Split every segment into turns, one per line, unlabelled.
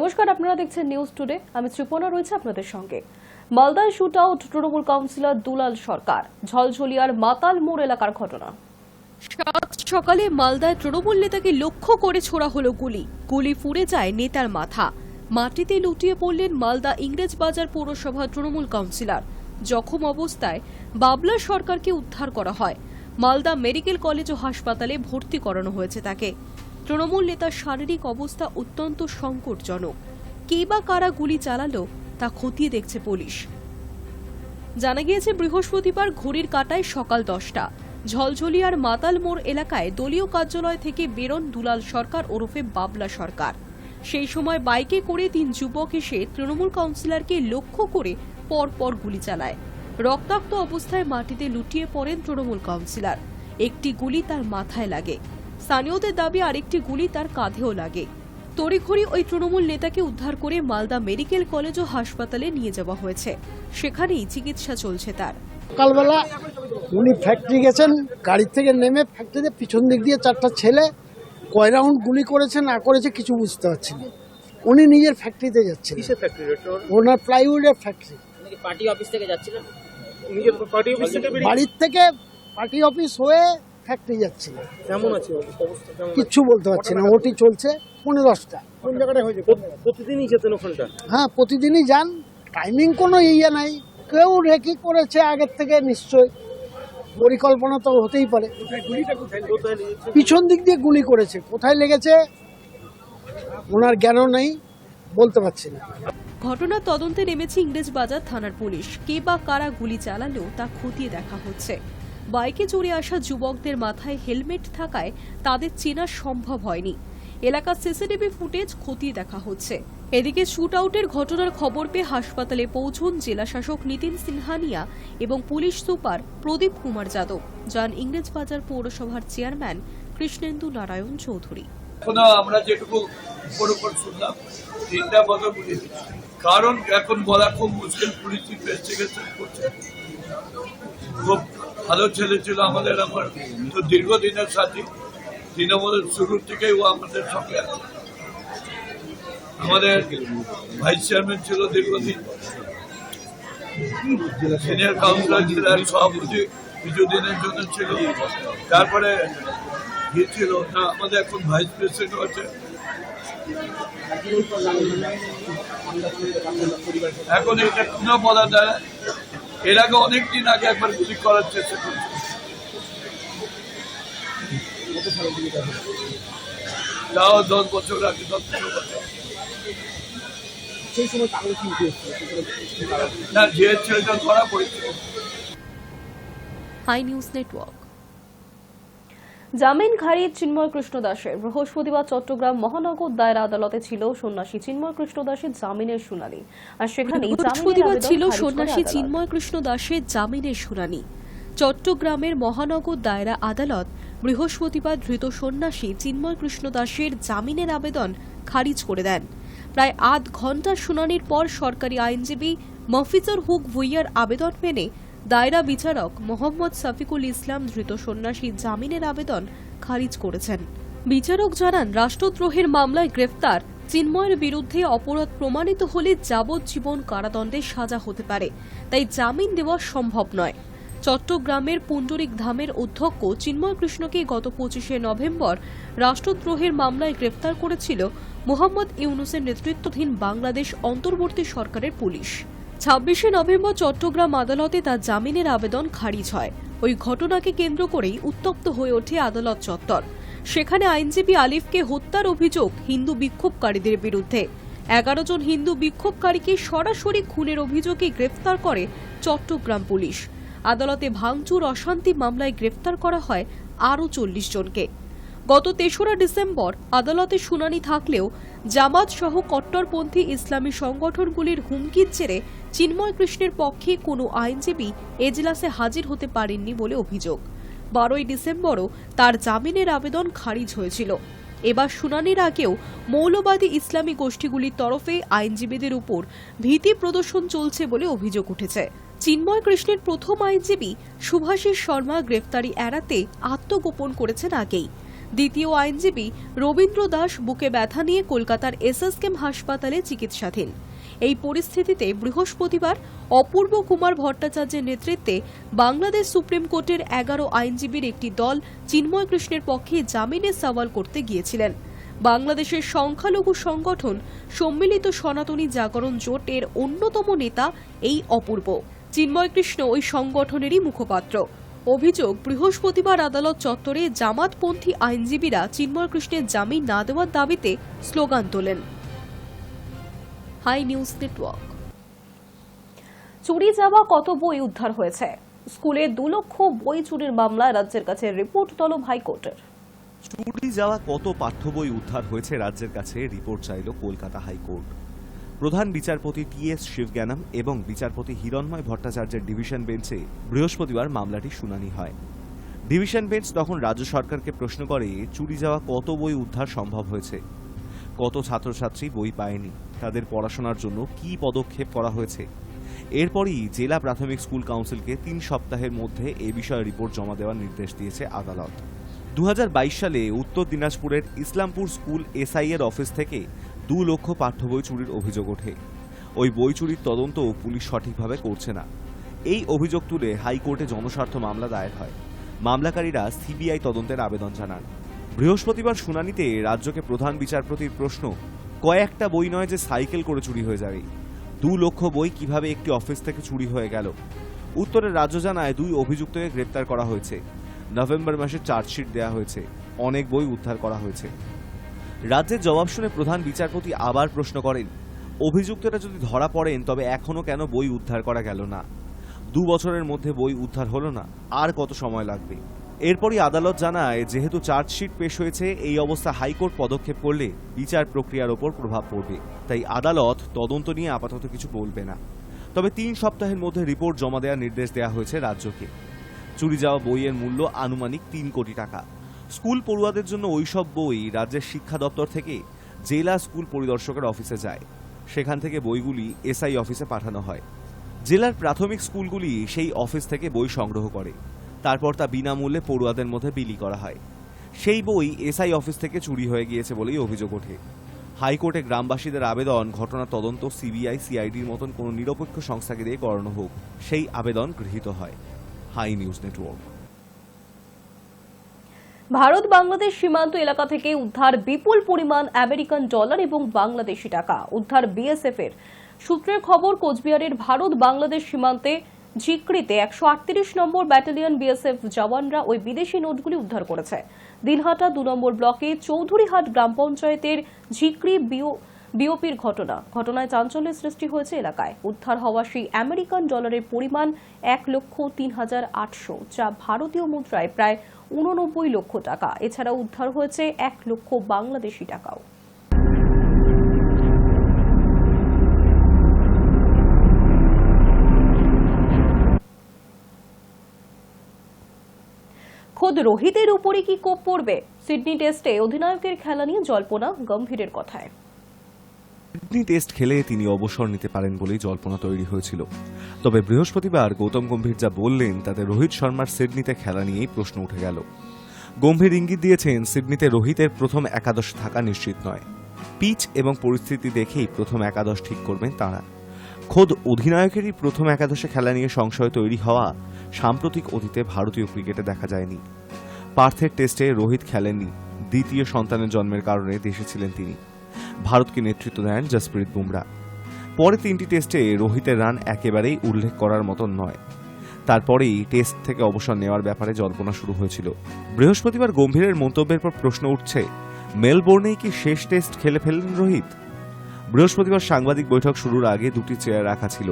নমস্কার, আপনারা দেখছেন নিউজ টুডে। আমি ত্রিপনা রয়েছে আপনাদের সঙ্গে। মালদায় শুট আউট তৃণমূল কাউন্সিলর দুলাল সরকার। ঝলঝলিয়ার মাতাল মোড় এলাকার ঘটনা। সকালে মালদায় তৃণমূল নেতাকে লক্ষ্য করে ছোড়া হলো গুলি ফুঁড়ে যায় নেতার মাথা। মাটিতে লুটিয়ে পড়লেন মালদা ইংরেজ বাজার পৌরসভা তৃণমূল কাউন্সিলর। জখম অবস্থায় বাবলা সরকারকে উদ্ধার করা হয়। মালদা মেডিকেল কলেজ ও হাসপাতালে ভর্তি করানো হয়েছে তাকে। তৃণমূল নেতার শারীরিক অবস্থা অত্যন্ত সংকটজনক। কে বা কারা গুলি চালালো তা খতিয়ে দেখছে পুলিশ। জানা গিয়েছে বৃহস্পতিবার ঘড়ির কাঁটায় সকাল 10টা ঝলঝলিয়ার মাতাল মোড় এলাকায় দলীয় কার্যালয় থেকে বেরোন দুলাল সরকার ওরফে বাবলা সরকার। সেই সময় বাইকে করে 3 যুবক এসে তৃণমূল কাউন্সিলরকে লক্ষ্য করে পরপর গুলি চালায়। রক্তাক্ত অবস্থায় মাটিতে লুটিয়ে পড়েন তৃণমূল কাউন্সিলর। একটি গুলি তার মাথায় লাগে। স্থানীয়দের দাবি আরেকটি গুলি তার কাঁধেও লাগে। তড়িঘড়ি ওই তৃণমূল নেতাকে উদ্ধার করে মালদা মেডিকেল কলেজ ও হাসপাতালে নিয়ে যাওয়া হয়েছে। সেখানেই চিকিৎসা চলছে তার।
সকালবেলা উনি ফ্যাক্টরি গেছেন, গাড়ি থেকে নেমে ফ্যাক্টরিতে পিছন দিক দিয়ে 4টা ছেলে কয় রাউন্ড গুলি করেছে না করেছে কিছু বুঝতে পারছি না। উনি নিজের ফ্যাক্টরিতে যাচ্ছেন।
কিসের ফ্যাক্টরি?
ওনার প্লাইউডের ফ্যাক্টরি।
পার্টি অফিস থেকে যাচ্ছিলেন? নিজের পার্টি অফিস থেকে
বাড়ির থেকে পার্টি অফিস হয়ে ফ্যাক্টরি যাচ্ছিলেন।
কেমন আছে অবস্থা?
কিচ্ছু বলতে পারছি না। ওটি চলছে 10:15।
কোন জায়গাটায় হয়েছে? প্রতিদিনই যেতেন ওখানটা?
হ্যাঁ, প্রতিদিনই যান। টাইমিং কোনো ইয়ে নাই। কেউ রেকি করেছে আগের থেকে, নিশ্চয়ই পরিকল্পনা তো হতেই পারে। পিছন দিক দিয়ে গুলি করেছে, কোথায় লেগেছে ওনার জ্ঞানও নেই, বলতে পারছি না।
ঘটনার তদন্তে নেমেছে ইংরেজ বাজার থানার পুলিশ। কে বা কারা গুলি চালালো তা খতিয়ে দেখা হচ্ছে। বাইকে চড়ে আসা যুবকদের মাথায় হেলমেট থাকায় তাদের চেনা সম্ভব হয়নি। এলাকার সিসিটিভি ফুটেজ খতিয়ে দেখা হচ্ছে। এদিকে শুট আউটের ঘটনার খবর পেয়ে হাসপাতালে পৌঁছন জেলা শাসক নিতিন সিনহানিয়া এবং পুলিশ সুপার প্রদীপ কুমার যাদব। যান ইংরেজ বাজার পৌরসভার চেয়ারম্যান কৃষ্ণেন্দু নারায়ণ চৌধুরী।
আমরা যেটুকু শুনলাম 3টা বছর বুঝেছি, কারণ এখন বলা খুব মুশকিল। পুলিশ ইনভেস্টিগেশন করছে। খুব ভালো ছেলে ছিল আমাদের, আমার তো দীর্ঘদিনের সাথী। তৃণমূলের শুরু থেকেই ও আমাদের সঙ্গে আছে। আমাদের ভাইস চেয়ারম্যান ছিল দীর্ঘদিন, সিনিয়র কাউন্সিলর ছিল, সভাপতি কিছুদিনের জন্য ছিল। তারপরে ছিল আমাদের এখন ভাইস প্রেসিডেন্ট আছে। এখন এটা কোনো বলা যায়। এর আগে অনেকদিন আগে একবার গুলি করার চেষ্টা করছে। তাও 10 বছর আগে, 10 বছর।
সেই সময় তাহলে কি
না, যে ছেলেটা ধরা পড়েছে।
Hi News Network. জামিন খারিজ চিন্ময় কৃষ্ণ দাসের। বৃহস্পতিবার চট্টগ্রাম মহানগর দায়রা আদালতে ছিল সন্ন্যাসী চিন্ময় কৃষ্ণ দাসের জামিনের শুনানি। আর সেখানে বৃহস্পতিবার ছিল সন্ন্যাসী চিন্ময় কৃষ্ণ দাসের জামিনের শুনানি। চট্টগ্রামের মহানগর দায়রা আদালত বৃহস্পতিবার ধৃত সন্ন্যাসী চিন্ময় কৃষ্ণ দাসের জামিনের আবেদন খারিজ করে দেন। প্রায় আধ ঘণ্টা শুনানির পর সরকারি আইনজীবী মফিজুর হুক ভুইয়ার আবেদন মেনে দায়রা বিচারক মোহাম্মদ সাফিকুল ইসলাম ধৃত সন্ন্যাসী জামিনের আবেদন খারিজ করেছেন। বিচারক জানান, রাষ্ট্রদ্রোহের মামলায় গ্রেফতার চিন্ময়ের বিরুদ্ধে অপরাধ প্রমাণিত হলে যাবজ্জীবন কারাদণ্ডের সাজা হতে পারে, তাই জামিন দেওয়া সম্ভব নয়। চট্টগ্রামের পুণ্ডরিক ধামের অধ্যক্ষ চিন্ময় কৃষ্ণকে গত 25শে নভেম্বর রাষ্ট্রদ্রোহের মামলায় গ্রেফতার করেছিল মোহাম্মদ ইউনুসের নেতৃত্বাধীন বাংলাদেশ অন্তর্বর্তী সরকারের পুলিশ। 26শে নভেম্বর চট্টগ্রাম আদালতে তার জামিনের আবেদন খারিজ হয়। ওই ঘটনাকে কেন্দ্র করেই উত্তপ্ত হয়ে ওঠে আদালত চত্বর। সেখানে আইনজীবী আলিফকে হত্যার অভিযোগ হিন্দু বিক্ষোভকারীদের বিরুদ্ধে। 11 জন হিন্দু বিক্ষোভকারীকে সরাসরি খুনের অভিযোগে গ্রেফতার করে চট্টগ্রাম পুলিশ। আদালতে ভাঙচুর অশান্তি মামলায় গ্রেফতার করা হয় আরও 40 জনকে। গত 3রা ডিসেম্বর আদালতে শুনানি থাকলেও জামাত সহ কট্টরপন্থী ইসলামী সংগঠনগুলির হুমকির জেরে চিন্ময় কৃষ্ণের পক্ষে কোনো আইনজীবী এজলাসে হাজির হতে পারেননি বলে অভিযোগ। 12ই ডিসেম্বরও তার জামিনের আবেদন খারিজ হয়েছিল। এবার শুনানির আগেও মৌলবাদী ইসলামী গোষ্ঠীগুলির তরফে আইনজীবীদের উপর ভীতি প্রদর্শন চলছে বলে অভিযোগ উঠেছে। চিন্ময় কৃষ্ণের প্রথম আইনজীবী শুভাশিস শর্মা গ্রেফতারি এড়াতে আত্মগোপন করেছেন আগেই। দ্বিতীয় আইনজীবী রবীন্দ্র দাস বুকে ব্যথা নিয়ে কলকাতার এসএসকেএম হাসপাতালে চিকিৎসাধীন। এই পরিস্থিতিতে বৃহস্পতিবার অপূর্ব কুমার ভট্টাচার্যের নেতৃত্বে বাংলাদেশ সুপ্রিম কোর্টের 11 আইনজীবীর একটি দল চিন্ময় কৃষ্ণের পক্ষে জামিনের সওয়াল করতে গিয়েছিলেন। বাংলাদেশের সংখ্যালঘু সংগঠন সম্মিলিত সনাতনী জাগরণ জোটের অন্যতম নেতা এই অপূর্ব। চিন্ময় কৃষ্ণ ওই সংগঠনেরই মুখপাত্র। অভিযোগ, বৃহস্পতিবার আদালত চত্বরে জামাতপন্থী আইনজীবীরা চিন্ময় কৃষ্ণের জামিন না দেওয়ার দাবিতে স্লোগান তোলেন। Hi News Network. চুরি যাওয়া কত বই উদ্ধার হয়েছে? স্কুলে 2 লক্ষ বই চুরির মামলায় রাজ্যের কাছে রিপোর্ট তলব হাইকোর্টের।
চুরি যাওয়া কত পাঠ্য বই উদ্ধার হয়েছে রাজ্যের কাছে রিপোর্ট চাইল কলকাতা হাইকোর্ট। প্রধান বিচারপতি টি.এস. শিবজ্ঞানম এবং বিচারপতি হিরণময় ভট্টাচার্যের ডিভিশন বেঞ্চে বৃহস্পতিবার মামলাটি শুনানি হয়। ডিভিশন বেঞ্চ তখন রাজ্য সরকারকে প্রশ্ন করে, চুরি যাওয়া কত বই উদ্ধার সম্ভব হয়েছে, কত ছাত্রছাত্রী বই পায়নি, তাদের পড়াশোনার জন্য কি পদক্ষেপ করা হয়েছে। এরপরই জেলা প্রাথমিক স্কুল কাউন্সিলকে 3 সপ্তাহের মধ্যে এ বিষয়ে রিপোর্ট জমা দেওয়ার নির্দেশ দিয়েছে আদালত। 2022 সালে উত্তর দিনাজপুরের ইসলামপুর স্কুল এসআই এর অফিস থেকে 2 লক্ষ পাঠ্য বই চুরির অভিযোগ ওঠে। ওই বই চুরির তদন্ত পুলিশ সঠিকভাবে করছে না। এই অভিযোগ তুলে হাইকোর্টে জনস্বার্থ মামলা দায়ের হয়। মামলাকারীরা সিবিআই তদন্তের আবেদন জানান। বৃহস্পতিবার শুনানিতে রাজ্যকে প্রধান বিচারপতির প্রশ্ন, কয়েকটা বই নয় যে সাইকেল করে চুরি হয়ে যাবে, 2 লক্ষ বই কিভাবে একটি অফিস থেকে চুরি হয়ে গেল। উত্তরে রাজ্য জানায় 2 অভিযুক্তকে গ্রেপ্তার করা হয়েছে। নভেম্বর মাসে চার্জশিট দেওয়া হয়েছে। অনেক বই উদ্ধার করা হয়েছে। রাজ্যের জবাব শুনে প্রধান বিচারপতি আবার প্রশ্ন করেন, অভিযুক্তরা যদি ধরা পড়েন তবে এখনো কেন বই উদ্ধার করা গেল না? 2 বছরের মধ্যে বই উদ্ধার হলো না, আর কত সময় লাগবে? এরপরই আদালত জানায়, যেহেতু চার্জশিট পেশ হয়েছে, এই অবস্থা হাইকোর্ট পদক্ষেপ করলে বিচার প্রক্রিয়ার ওপর প্রভাব পড়বে। তাই আদালত তদন্ত নিয়ে আপাতত কিছু বলবে না। তবে 3 সপ্তাহের মধ্যে রিপোর্ট জমা দেওয়ার নির্দেশ দেওয়া হয়েছে রাজ্যকে। চুরি যাওয়া বইয়ের মূল্য আনুমানিক 3 কোটি টাকা। স্কুল পড়ুয়াদের জন্য ওইসব বই রাজ্যের শিক্ষা দপ্তর থেকে জেলা স্কুল পরিদর্শকের অফিসে যায়। সেখান থেকে বইগুলি এসআই অফিসে পাঠানো হয়। জেলার প্রাথমিক স্কুলগুলি সেই অফিস থেকে বই সংগ্রহ করে। তারপর তা বিনামূল্যে পড়ুয়াদের মধ্যে বিলি করা হয়। সেই বই এসআই অফিস থেকে চুরি হয়ে গিয়েছে বলেই অভিযোগ ওঠে। হাইকোর্টে গ্রামবাসীদের আবেদন, ঘটনা তদন্ত সিবিআই সিআইডির মতন কোনো নিরপেক্ষ সংস্থাকে দিয়ে করানো হোক। সেই আবেদন গৃহীত হয়। Hi News Network.
Bharat Bangladesh সীমান্ত এলাকা থেকে উদ্ধার বিপুল পরিমাণ আমেরিকান ডলার এবং বাংলাদেশি টাকা। উদ্ধার বিএসএফ এর। সূত্রের খবর, কোচবিহারের ভারত বাংলাদেশ সীমান্তে ঝিকড়িতে 138 নম্বর ব্যাটালিয়ন বিএসএফ জওয়ানরা ওই বিদেশি নোটগুলি উদ্ধার করেছে। দিনহাটা 2 নম্বর ব্লকে চৌধুরীহাট গ্রাম পঞ্চায়েতের ঝিকড়ি বিওপির ঘটনায় চাঞ্চল্যের সৃষ্টি হয়েছে এলাকায়। উদ্ধার হওয়া সেই আমেরিকান ডলারের পরিমাণ 1,03,800, যা ভারতীয় মুদ্রায় প্রায় 89 লক্ষ টাকা। এছাড়া উদ্ধার হয়েছে 1 লক্ষ বাংলাদেশি টাকাও। খোদ রোহিতের উপরে কি কোপ পড়বে? সিডনি টেস্টে অধিনায়কের খেলা নিয়ে জল্পনা গম্ভীরের কথায়।
সিডনি টেস্ট খেলে তিনি অবসর নিতে পারেন বলেই জল্পনা তৈরি হয়েছিল। তবে বৃহস্পতিবার গৌতম গম্ভীর যা বললেন তাতে রোহিত শর্মার সিডনিতে খেলা নিয়েই প্রশ্ন উঠে গেল। গম্ভীর ইঙ্গিত দিয়েছেন, সিডনিতে রোহিতের প্রথম একাদশ থাকা নিশ্চিত নয়। পিচ এবং পরিস্থিতি দেখেই প্রথম একাদশ ঠিক করবেন তাঁরা। খোদ অধিনায়কেরই প্রথম একাদশে খেলা নিয়ে সংশয় তৈরি হওয়া সাম্প্রতিক অতীতে ভারতীয় ক্রিকেটে দেখা যায়নি। পার্থের টেস্টে রোহিত খেলেননি। দ্বিতীয় সন্তানের জন্মের কারণে দেশে ছিলেন তিনি। ভারতকে নেতৃত্ব দেন জসপ্রীত বুমরা। পরে 3টি টেস্টে রোহিতের রান একেবারেই উল্লেখ করার মতন নয়। তারপরেই টেস্ট থেকে অবসর নেওয়ার ব্যাপারে জল্পনা শুরু হয়েছিল। বৃহস্পতিবার গম্ভীরের মন্তব্যের পর প্রশ্ন উঠছে, মেলবোর্নেই কি শেষ টেস্ট খেলে ফেললেন রোহিত? বৃহস্পতিবার সাংবাদিক বৈঠক শুরুর আগে 2টি চেয়ার রাখা ছিল।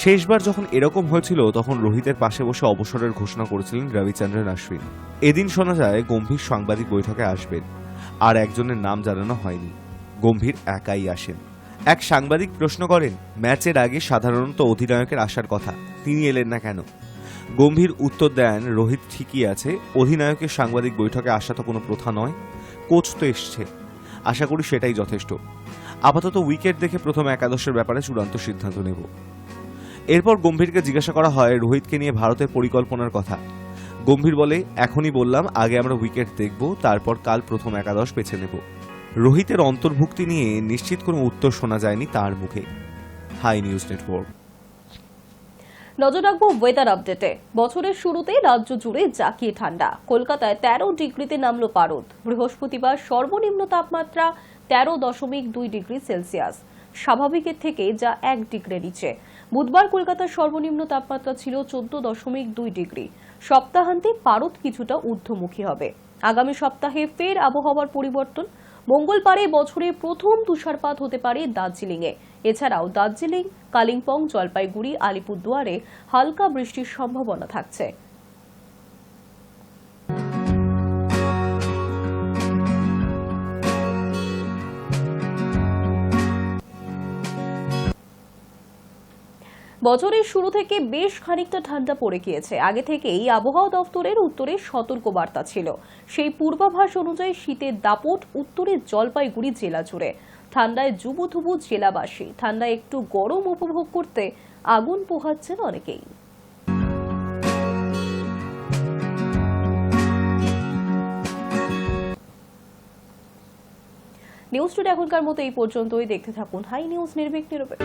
শেষবার যখন এরকম হয়েছিল তখন রোহিতের পাশে বসে অবসরের ঘোষণা করেছিলেন রবিচন্দ্রন অশ্বিন। এদিন শোনা যায় গম্ভীর সাংবাদিক বৈঠকে আসবেন। আর একজনের নাম জানানো হয়নি। গম্ভীর একাই আসেন। এক সাংবাদিক প্রশ্ন করেন, ম্যাচের আগে সাধারণত অধিনায়কের আসার কথা, তিনি এলেন না কেন? গম্ভীর উত্তর দেন, রোহিত ঠিকই আছে, অধিনায়কের সাংবাদিক বৈঠকে আসা তো কোনো প্রথা নয়, কোচ তো এসছে, আশা করি সেটাই যথেষ্ট। আপাতত উইকেট দেখে প্রথম একাদশের ব্যাপারে চূড়ান্ত সিদ্ধান্ত নেব। এরপর গম্ভীরকে জিজ্ঞাসা করা হয় রোহিতকে নিয়ে ভারতের পরিকল্পনার কথা। গম্ভীর বলে, এখনই বললাম, আগে আমরা উইকেট দেখব, তারপর কাল প্রথম একাদশ বেছে নেব। রোহিতের অন্তর্ভুক্তি নিয়ে নিশ্চিত কোনো উত্তর শোনা যায়নি তার মুখে। Hi News Network.
নজর রাখবো ওয়েদার আপডেটে। বছরের শুরুতেই রাজ্য জুড়ে জাঁকিয়ে ঠান্ডা। কলকাতায় 13 ডিগ্রিতে নামল পারদ। বৃহস্পতিবার সর্বনিম্ন তাপমাত্রা 13.2 ডিগ্রি সেলসিয়াস, স্বাভাবিকের থেকে যা 1 ডিগ্রি নিচে। বুধবার কলকাতার সর্বনিম্ন তাপমাত্রা ছিল 14.2 ডিগ্রি। সপ্তাহান্তে পারদ কিছুটা ঊর্ধ্বমুখী হবে। আগামী সপ্তাহে ফের আবহাওয়ার পরিবর্তন। মঙ্গলবারে বছরের প্রথম তুষারপাত হতে পারে দার্জিলিংয়ে। এছাড়াও দার্জিলিং, কালিম্পং, জলপাইগুড়ি, আলিপুরদুয়ারে হালকা বৃষ্টির সম্ভাবনা থাকছে। বছরের শুরু থেকে বেশ খানিকটা ঠান্ডা পড়ে গিয়েছে। আগে থেকেই আবহাওয়া দফতরের উত্তরে সতর্কবার্তা ছিল। সেই পূর্বাভাস অনুযায়ী শীতের দাপট উত্তরের জলপাইগুড়ি জেলা জুড়ে। ঠান্ডায় জুবুথুবু জেলাবাসী। ঠান্ডায় একটু গরম উপভোগ করতে আগুন পোহাচ্ছেন অনেকেই। নিউজ টুডে এখনকার মতো এই পর্যন্তই। দেখতে থাকুন হাই নিউজ, নির্ভীক নিরপেক্ষ।